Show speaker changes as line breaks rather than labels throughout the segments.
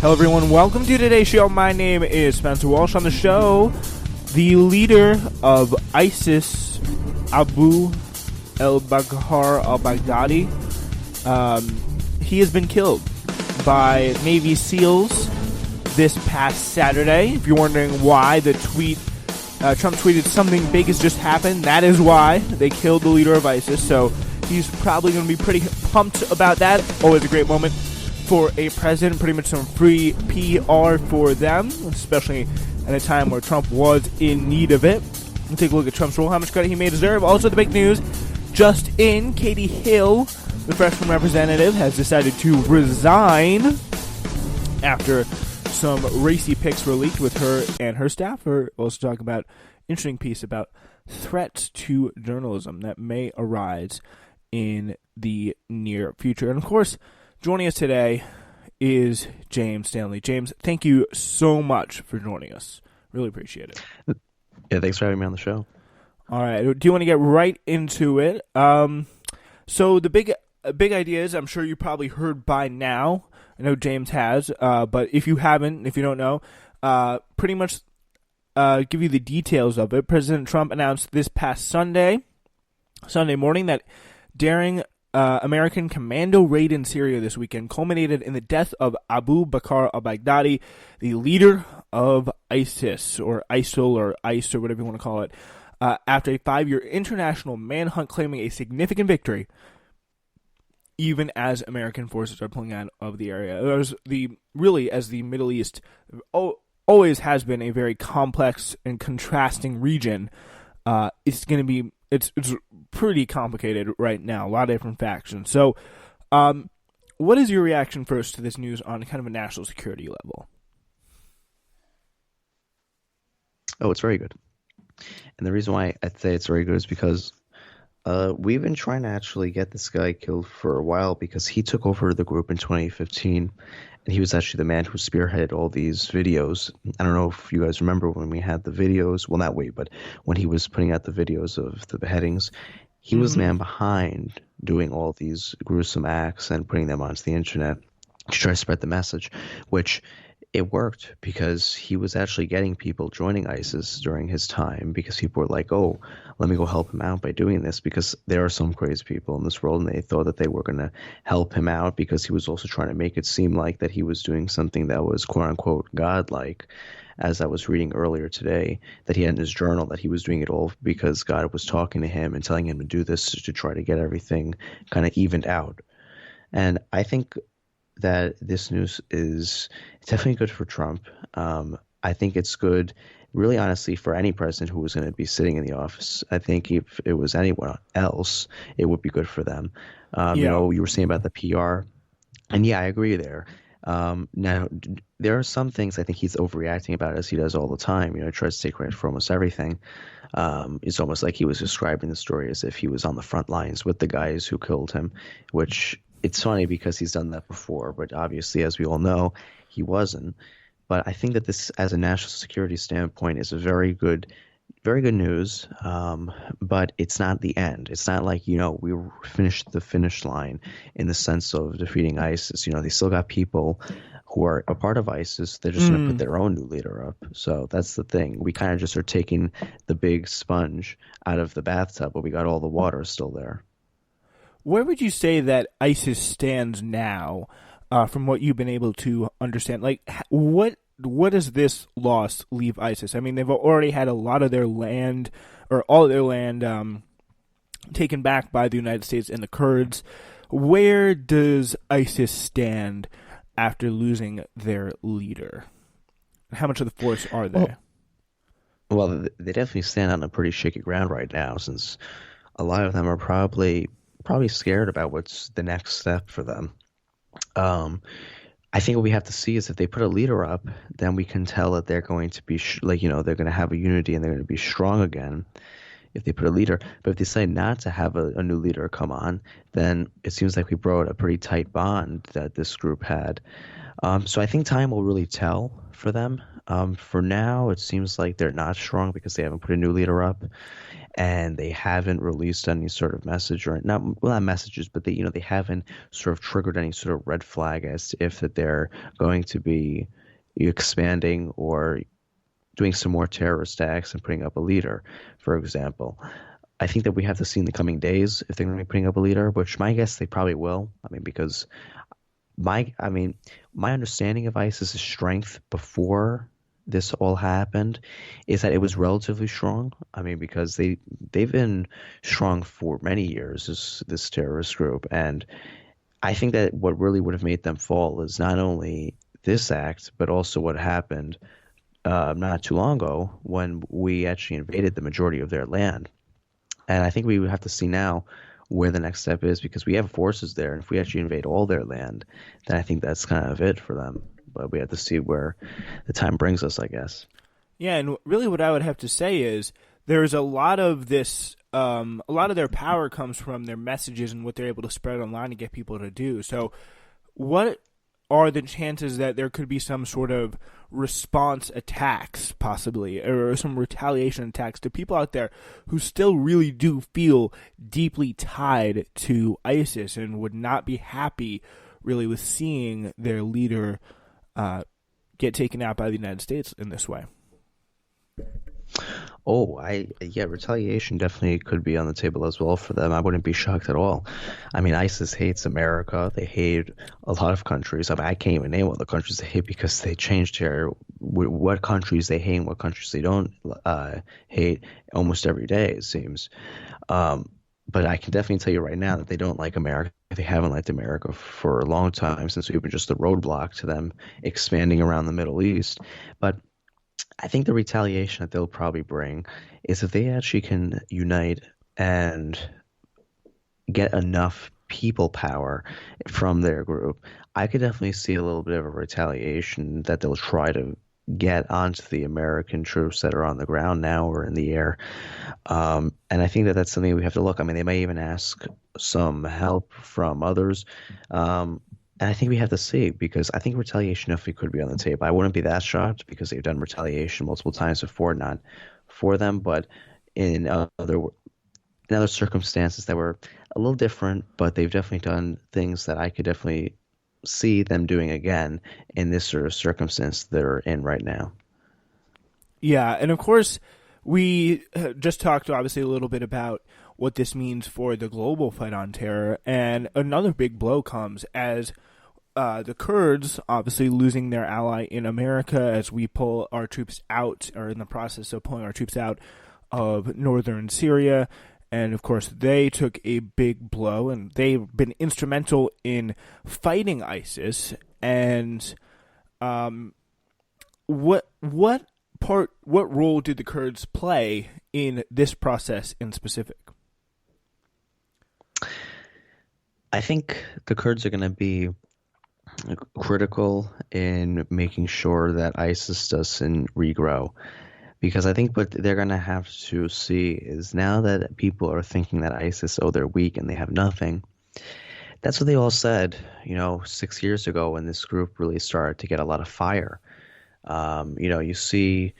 Hello everyone, welcome to today's show. My name is Spencer Walsh. On the show, the leader of ISIS, Abu Al-Baghdadi, he has been killed by Navy SEALs this past Saturday. If you're wondering why the tweet, Trump tweeted something big has just happened, that is why they killed the leader of ISIS. So he's probably going to be pretty pumped about that. Always a great moment for a president, pretty much some free PR for them, especially at a time where Trump was in need of it. We'll take a look at Trump's role, how much credit he may deserve. Also, the big news, just in, Katie Hill, the freshman representative, has decided to resign after some racy pics were leaked with her and her staff. We're also talking about an interesting piece about threats to journalism that may arise in the near future. And of course, joining us today is James Stanley. James, thank you so much for joining us. Really appreciate it.
Yeah, thanks for having me on the show.
All right. Do you want to get right into it? So the big ideas, I'm sure you probably heard by now. I know James has, but if you haven't, if you don't know, pretty much give you the details of it. President Trump announced this past Sunday morning, that daring American commando raid in Syria this weekend culminated in the death of Abu Bakr al-Baghdadi, the leader of ISIS, or ISIL, or ICE, or whatever you want to call it, after a 5-year international manhunt, claiming a significant victory, even as American forces are pulling out of the area. As the Middle East always has been a very complex and contrasting region, it's going to be It's pretty complicated right now, a lot of different factions. So what is your reaction first to this news on kind of a national security level?
Oh, it's very good. And the reason why I'd say it's very good is because we've been trying to actually get this guy killed for a while, because he took over the group in 2015, and he was actually the man who spearheaded all these videos. I don't know if you guys remember when we had the videos. Well, not we, but when he was putting out the videos of the beheadings, he was the man behind doing all these gruesome acts and putting them onto the internet to try to spread the message, which it worked, because he was actually getting people joining ISIS during his time, because people were like, oh, let me go help him out by doing this, because there are some crazy people in this world, and they thought that they were going to help him out, because he was also trying to make it seem like that he was doing something that was quote-unquote godlike. As I was reading earlier today, that he had in his journal that he was doing it all because God was talking to him and telling him to do this to try to get everything kind of evened out. And I think that this news is definitely good for Trump. I think it's good, really honestly, for any president who was going to be sitting in the office. I think if it was anyone else, it would be good for them. You know, you were saying about the PR, and yeah, I agree there. Now, there are some things I think he's overreacting about, as he does all the time. You know, he tries to take credit for almost everything. It's almost like he was describing the story as if he was on the front lines with the guys who killed him, which it's funny because he's done that before, but obviously, as we all know, he wasn't. But I think that this, as a national security standpoint, is a very good news. But it's not the end. It's not like, you know, we finished the finish line in the sense of defeating ISIS. You know, they still got people who are a part of ISIS. They're just going to put their own new leader up. So that's the thing. We kind of just are taking the big sponge out of the bathtub, but we got all the water still there.
Where would you say that ISIS stands now, from what you've been able to understand? Like, what does this loss leave ISIS? I mean, they've already had a lot of their land, or all of their land, taken back by the United States and the Kurds. Where does ISIS stand after losing their leader? How much of the force are they?
Well, they definitely stand on a pretty shaky ground right now, since a lot of them are probably scared about what's the next step for them. I think what we have to see is if they put a leader up, then we can tell that they're going to be they're going to have a unity and they're going to be strong again if they put a leader. But if they decide not to have a new leader come on, then it seems like we brought a pretty tight bond that this group had. So I think time will really tell for them. For now, it seems like they're not strong because they haven't put a new leader up, and they haven't released any sort of message or not, well, not messages, but they haven't sort of triggered any sort of red flag as to if that they're going to be expanding or doing some more terrorist acts and putting up a leader, for example. I think that we have to see in the coming days if they're going to be putting up a leader, which my guess they probably will. I mean, because I mean, my understanding of ISIS's strength before this all happened is that it was relatively strong. I mean, because they've been strong for many years, this terrorist group, and I think that what really would have made them fall is not only this act, but also what happened not too long ago when we actually invaded the majority of their land. And I think we would have to see now where the next step is because we have forces there, and if we actually invade all their land, then I think that's kind of it for them. But we have to see where the time brings us, I guess.
Yeah, and really, what I would have to say is there's a lot of this. A lot of their power comes from their messages and what they're able to spread online to get people to do. So, what are the chances that there could be some sort of response attacks, possibly, or some retaliation attacks to people out there who still really do feel deeply tied to ISIS and would not be happy, really, with seeing their leader get taken out by the United States in this way?
Oh, yeah, retaliation definitely could be on the table as well for them. I wouldn't be shocked at all. I mean, ISIS hates America. They hate a lot of countries. I mean, I can't even name all the countries they hate because they changed here what countries they hate and what countries they don't hate almost every day, it seems. Um, but I can definitely tell you right now that they don't like America. They haven't liked America for a long time since we've been just a roadblock to them expanding around the Middle East. But I think the retaliation that they'll probably bring is if they actually can unite and get enough people power from their group. I could definitely see a little bit of a retaliation that they'll try to get onto the American troops that are on the ground now or in the air. And I think that that's something we have to look. I mean, they may even ask some help from others. And I think we have to see because I think retaliation definitely could be on the table. I wouldn't be that shocked because they've done retaliation multiple times before, not for them, but in other circumstances that were a little different, but they've definitely done things that I could definitely see them doing again in this sort of circumstance they're in right now.
Yeah, and of course, we just talked obviously a little bit about what this means for the global fight on terror, and another big blow comes as the Kurds obviously losing their ally in America as we pull our troops out, or in the process of pulling our troops out of northern Syria. And of course, they took a big blow, and they've been instrumental in fighting ISIS. And what role did the Kurds play in this process in specific?
I think the Kurds are going to be critical in making sure that ISIS doesn't regrow. Because I think what they're going to have to see is now that people are thinking that ISIS, oh, they're weak and they have nothing. That's what they all said, 6 years ago when this group really started to get a lot of fire. You see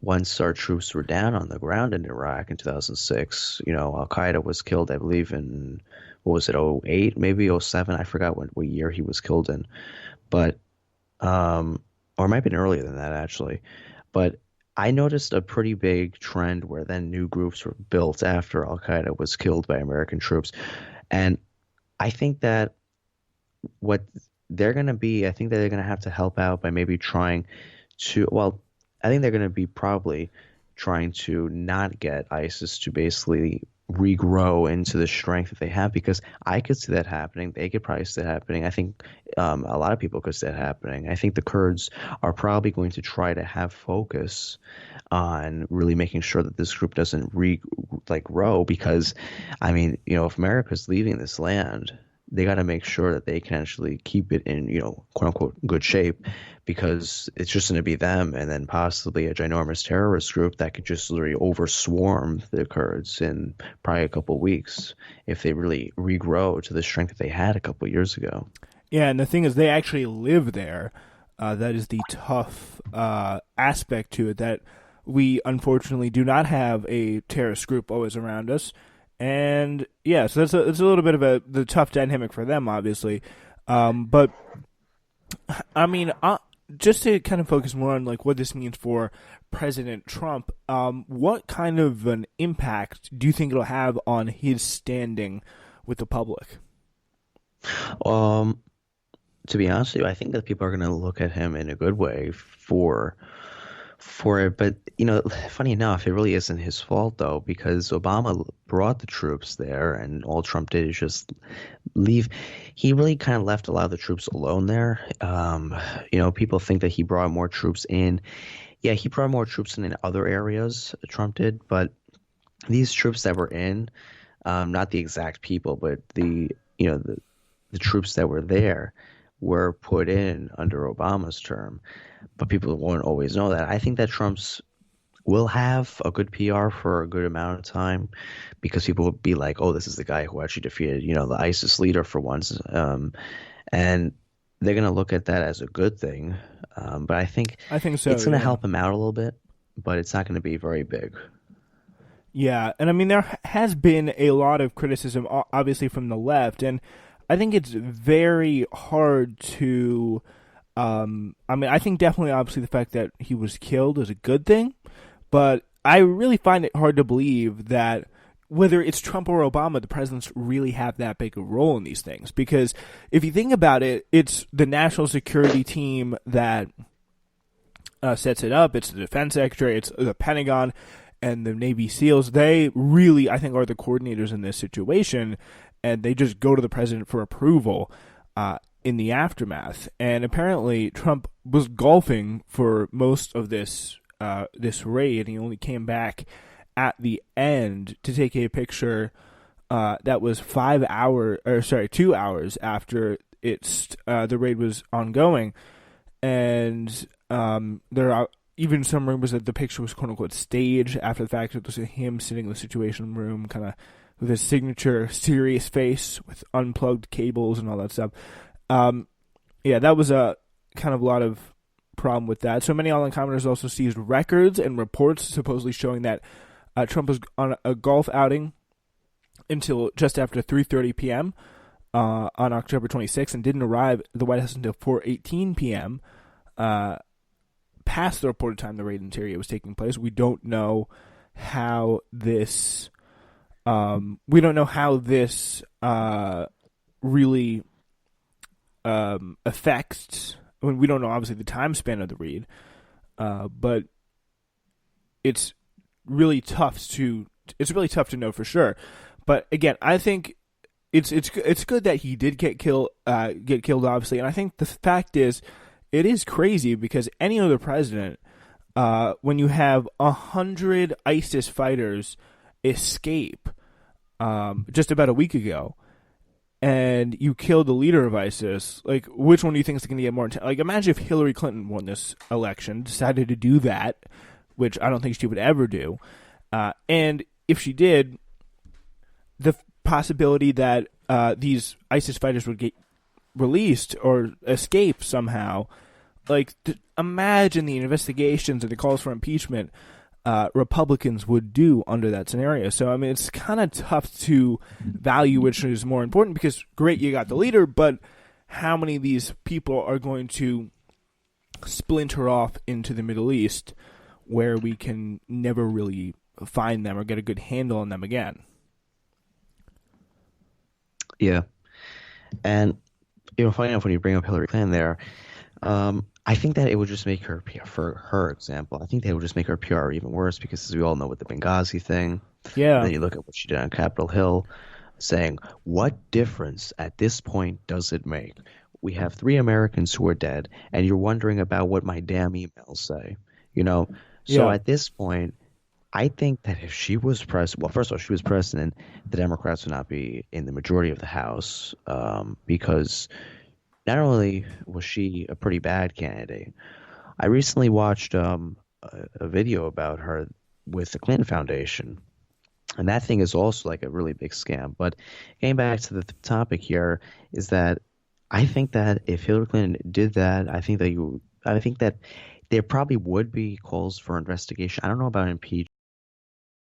once our troops were down on the ground in Iraq in 2006, Al Qaeda was killed, I believe, in, what was it, '08, maybe '07? I forgot what year he was killed in. But, or it might have been earlier than that, actually. But I noticed a pretty big trend where then new groups were built after Al Qaeda was killed by American troops. And I think that what they're going to be, I think that they're going to have to help out by maybe trying to, well, I think they're going to be probably trying to not get ISIS to basically regrow into the strength that they have because I could see that happening. They could probably see that happening. I think a lot of people could see that happening. I think the Kurds are probably going to try to have focus on really making sure that this group doesn't grow because, I mean, if America's leaving this land, they got to make sure that they can actually keep it in, quote unquote, good shape because it's just going to be them and then possibly a ginormous terrorist group that could just literally overswarm the Kurds in probably a couple of weeks if they really regrow to the strength that they had a couple of years ago.
Yeah, and the thing is, they actually live there. That is the tough aspect to it. That we unfortunately do not have a terrorist group always around us, and yeah, so it's a little bit of the tough dynamic for them, obviously. But I mean, just to kind of focus more on like what this means for President Trump, what kind of an impact do you think it'll have on his standing with the public?
Um, to be honest with you, I think that people are going to look at him in a good way for it. But funny enough, it really isn't his fault though, because Obama brought the troops there, and all Trump did is just leave. He really kind of left a lot of the troops alone there. People think that he brought more troops in. Yeah, he brought more troops in other areas, Trump did, but these troops that were in, not the exact people, but the troops that were there were put in under Obama's term, but people won't always know that. I think that Trump's will have a good PR for a good amount of time because people will be like, "Oh, this is the guy who actually defeated, the ISIS leader for once," and they're gonna look at that as a good thing. But I think
I think so.
it's gonna
Yeah.
help him out a little bit, but it's not gonna be very big.
Yeah, and I mean there has been a lot of criticism, obviously from the left, and I think it's very hard to. I mean, I think definitely, obviously, the fact that he was killed is a good thing, but I really find it hard to believe that whether it's Trump or Obama, the presidents really have that big a role in these things. Because if you think about it, it's the national security team that sets it up. It's the defense secretary. It's the Pentagon and the Navy SEALs. They really, I think, are the coordinators in this situation, and they just go to the president for approval in the aftermath. And apparently, Trump was golfing for most of this raid, and he only came back at the end to take a picture that was 2 hours after the raid was ongoing. And there are even some rumors that the picture was quote unquote staged after the fact. It was him sitting in the Situation Room, kind of with his signature serious face with unplugged cables and all that stuff. Yeah, that was a kind of a lot of problem with that. So many online commenters also seized records and reports supposedly showing that Trump was on a golf outing until just after 3:30 p.m. On October 26th and didn't arrive at the White House until 4:18 p.m. Past the reported time the raid in Syria was taking place. We don't know how this. We don't know how this really affects. I mean, we don't know obviously the time span of the raid, but it's really tough to know for sure. But again, I think it's good that he did get killed obviously, and I think the fact is it is crazy because any other president, when you have 100 ISIS fighters escape just about a week ago, and you kill the leader of ISIS, like, which one do you think is going to get more intense? Like, imagine if Hillary Clinton won this election, decided to do that, which I don't think she would ever do. And if she did, the possibility that these ISIS fighters would get released or escape somehow, like, imagine the investigations and the calls for impeachment Republicans would do under that scenario. So, I mean, it's kind of tough to value which is more important because, great, you got the leader, but how many of these people are going to splinter off into the Middle East where we can never really find them or get a good handle on them again?
Yeah, and funny enough, when you bring up Hillary Clinton there, I think that it would just make her PR, for her example, I think that it would just make her PR even worse because, as we all know, with the Benghazi thing,
Yeah.
then you look at what she did on Capitol Hill, saying, "What difference at this point does it make? We have 3 Americans who are dead, and you're wondering about what my damn emails say." So
Yeah.
at this point, I think that if she was president, well, first of all, she was president, the Democrats would not be in the majority of the House because not only was she a pretty bad candidate, I recently watched a video about her with the Clinton Foundation, and that thing is also like a really big scam. But getting back to the topic here is that I think that if Hillary Clinton did that, I think that there probably would be calls for investigation. I don't know about impeachment.